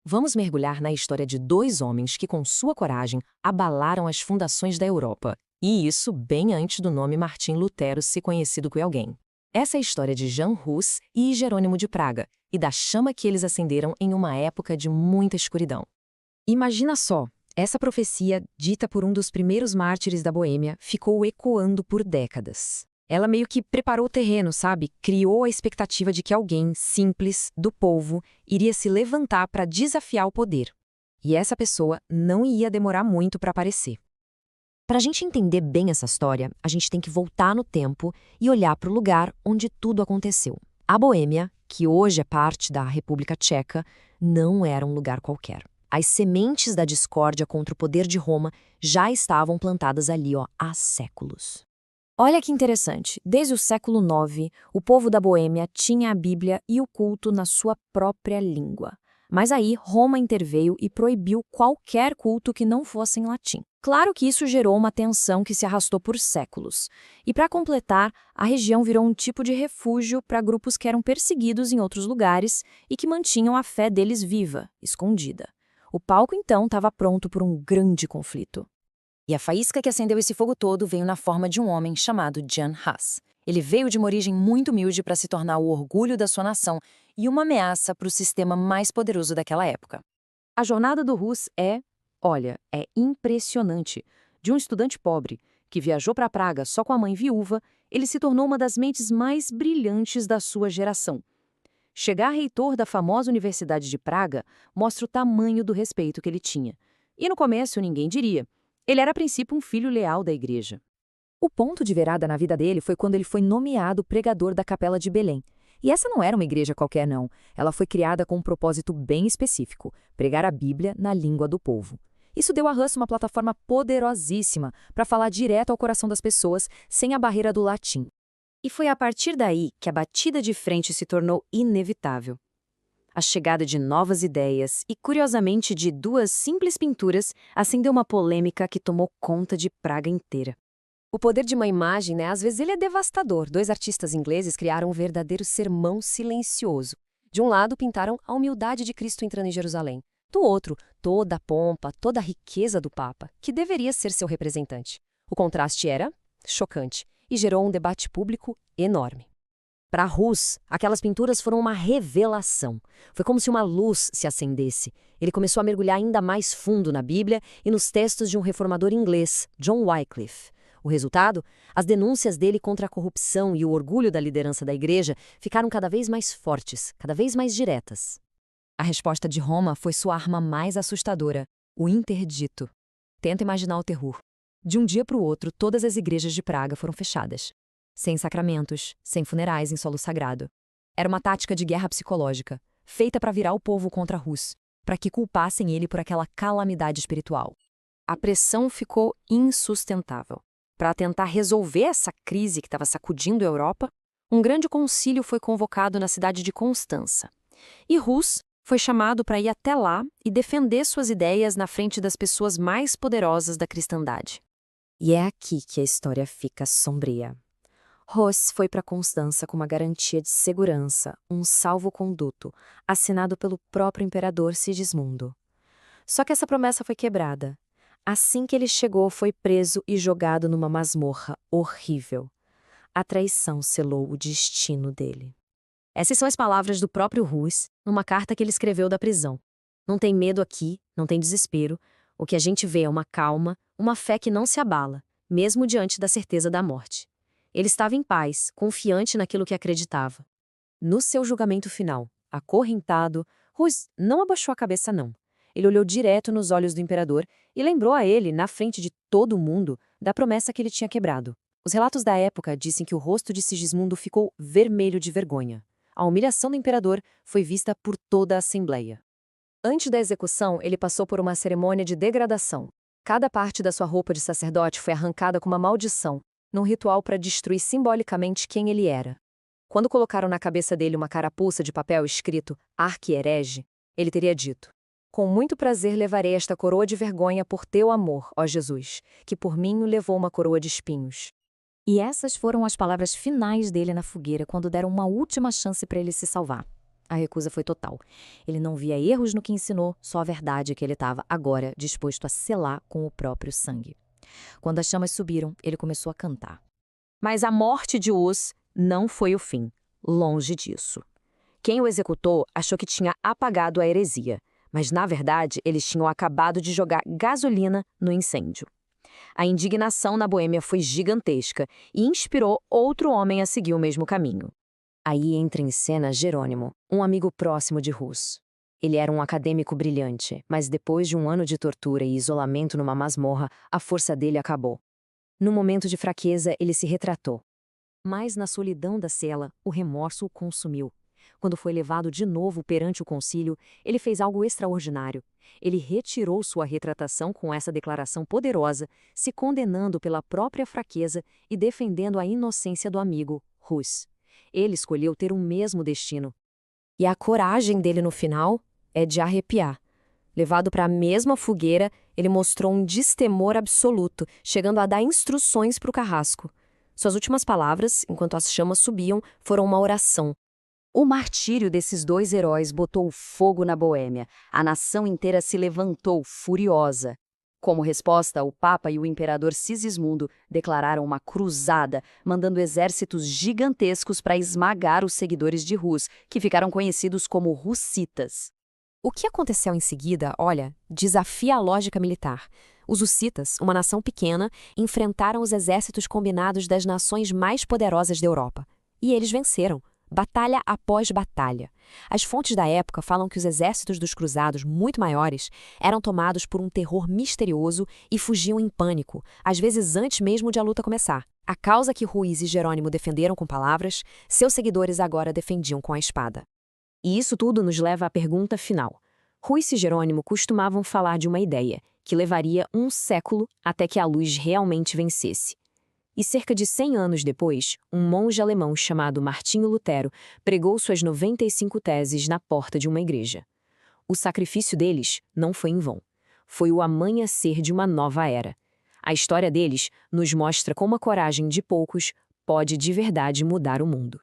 Vamos mergulhar na história de dois homens que, com sua coragem, abalaram as fundações da Europa. E isso bem antes do nome Martim Lutero ser conhecido por alguém. Essa é a história de Jan Hus e Jerônimo de Praga, e da chama que eles acenderam em uma época de muita escuridão. Imagina só, essa profecia, dita por um dos primeiros mártires da Boêmia, ficou ecoando por décadas. Ela meio que preparou o terreno, sabe? Criou a expectativa de que alguém simples, do povo, iria se levantar para desafiar o poder. E essa pessoa não ia demorar muito para aparecer. Para a gente entender bem essa história, a gente tem que voltar no tempo e olhar para o lugar onde tudo aconteceu. A Boêmia, que hoje é parte da República Tcheca, não era um lugar qualquer. As sementes da discórdia contra o poder de Roma já estavam plantadas ali, há séculos. Olha que interessante, desde o século IX, o povo da Boêmia tinha a Bíblia e o culto na sua própria língua. Mas aí Roma interveio e proibiu qualquer culto que não fosse em latim. Claro que isso gerou uma tensão que se arrastou por séculos. E para completar, a região virou um tipo de refúgio para grupos que eram perseguidos em outros lugares e que mantinham a fé deles viva, escondida. O palco então estava pronto para um grande conflito. E a faísca que acendeu esse fogo todo veio na forma de um homem chamado Jan Hus. Ele veio de uma origem muito humilde para se tornar o orgulho da sua nação e uma ameaça para o sistema mais poderoso daquela época. A jornada do Hus é impressionante. De um estudante pobre, que viajou para Praga só com a mãe viúva, ele se tornou uma das mentes mais brilhantes da sua geração. Chegar reitor da famosa Universidade de Praga mostra o tamanho do respeito que ele tinha. E no começo ninguém diria. Ele era a princípio um filho leal da igreja. O ponto de virada na vida dele foi quando ele foi nomeado pregador da Capela de Belém. E essa não era uma igreja qualquer, não. Ela foi criada com um propósito bem específico: pregar a Bíblia na língua do povo. Isso deu a Hus uma plataforma poderosíssima para falar direto ao coração das pessoas, sem a barreira do latim. E foi a partir daí que a batida de frente se tornou inevitável. A chegada de novas ideias e, curiosamente, de duas simples pinturas acendeu uma polêmica que tomou conta de Praga inteira. O poder de uma imagem, às vezes ele é devastador. Dois artistas ingleses criaram um verdadeiro sermão silencioso. De um lado, pintaram a humildade de Cristo entrando em Jerusalém. Do outro, toda a pompa, toda a riqueza do Papa, que deveria ser seu representante. O contraste era chocante e gerou um debate público enorme. Para Hus, aquelas pinturas foram uma revelação. Foi como se uma luz se acendesse. Ele começou a mergulhar ainda mais fundo na Bíblia e nos textos de um reformador inglês, John Wycliffe. O resultado? As denúncias dele contra a corrupção e o orgulho da liderança da igreja ficaram cada vez mais fortes, cada vez mais diretas. A resposta de Roma foi sua arma mais assustadora, o interdito. Tenta imaginar o terror. De um dia para o outro, todas as igrejas de Praga foram fechadas. Sem sacramentos, sem funerais em solo sagrado. Era uma tática de guerra psicológica, feita para virar o povo contra Hus, para que culpassem ele por aquela calamidade espiritual. A pressão ficou insustentável. Para tentar resolver essa crise que estava sacudindo a Europa, um grande concílio foi convocado na cidade de Constança. E Hus foi chamado para ir até lá e defender suas ideias na frente das pessoas mais poderosas da cristandade. E é aqui que a história fica sombria. Hus foi para Constança com uma garantia de segurança, um salvo-conduto, assinado pelo próprio imperador Sigismundo. Só que essa promessa foi quebrada. Assim que ele chegou, foi preso e jogado numa masmorra horrível. A traição selou o destino dele. Essas são as palavras do próprio Hus, numa carta que ele escreveu da prisão. Não tem medo aqui, não tem desespero. O que a gente vê é uma calma, uma fé que não se abala, mesmo diante da certeza da morte. Ele estava em paz, confiante naquilo que acreditava. No seu julgamento final, acorrentado, Hus não abaixou a cabeça não. Ele olhou direto nos olhos do imperador e lembrou a ele, na frente de todo mundo, da promessa que ele tinha quebrado. Os relatos da época dizem que o rosto de Sigismundo ficou vermelho de vergonha. A humilhação do imperador foi vista por toda a Assembleia. Antes da execução, ele passou por uma cerimônia de degradação. Cada parte da sua roupa de sacerdote foi arrancada com uma maldição, num ritual para destruir simbolicamente quem ele era. Quando colocaram na cabeça dele uma carapuça de papel escrito Arquiherege, ele teria dito: "Com muito prazer levarei esta coroa de vergonha por teu amor, ó Jesus, que por mim o levou uma coroa de espinhos." E essas foram as palavras finais dele na fogueira quando deram uma última chance para ele se salvar. A recusa foi total. Ele não via erros no que ensinou, só a verdade que ele estava, agora, disposto a selar com o próprio sangue. Quando as chamas subiram, ele começou a cantar. Mas a morte de Hus não foi o fim. Longe disso. Quem o executou achou que tinha apagado a heresia, mas, na verdade, eles tinham acabado de jogar gasolina no incêndio. A indignação na Boêmia foi gigantesca e inspirou outro homem a seguir o mesmo caminho. Aí entra em cena Jerônimo, um amigo próximo de Hus. Ele era um acadêmico brilhante, mas depois de um ano de tortura e isolamento numa masmorra, a força dele acabou. No momento de fraqueza, ele se retratou. Mas na solidão da cela, o remorso o consumiu. Quando foi levado de novo perante o concílio, ele fez algo extraordinário. Ele retirou sua retratação com essa declaração poderosa, se condenando pela própria fraqueza e defendendo a inocência do amigo, Hus. Ele escolheu ter o mesmo destino. E a coragem dele no final é de arrepiar. Levado para a mesma fogueira, ele mostrou um destemor absoluto, chegando a dar instruções para o carrasco. Suas últimas palavras, enquanto as chamas subiam, foram uma oração. O martírio desses dois heróis botou fogo na Boêmia. A nação inteira se levantou, furiosa. Como resposta, o Papa e o imperador Sigismundo declararam uma cruzada, mandando exércitos gigantescos para esmagar os seguidores de Hus, que ficaram conhecidos como hussitas. O que aconteceu em seguida, desafia a lógica militar. Os hussitas, uma nação pequena, enfrentaram os exércitos combinados das nações mais poderosas da Europa. E eles venceram. Batalha após batalha. As fontes da época falam que os exércitos dos cruzados, muito maiores, eram tomados por um terror misterioso e fugiam em pânico, às vezes antes mesmo de a luta começar. A causa que Ruiz e Jerônimo defenderam com palavras, seus seguidores agora defendiam com a espada. E isso tudo nos leva à pergunta final. Ruiz e Jerônimo costumavam falar de uma ideia, que levaria um século até que a luz realmente vencesse. E cerca de 100 anos depois, um monge alemão chamado Martinho Lutero pregou suas 95 teses na porta de uma igreja. O sacrifício deles não foi em vão. Foi o amanhecer de uma nova era. A história deles nos mostra como a coragem de poucos pode de verdade mudar o mundo.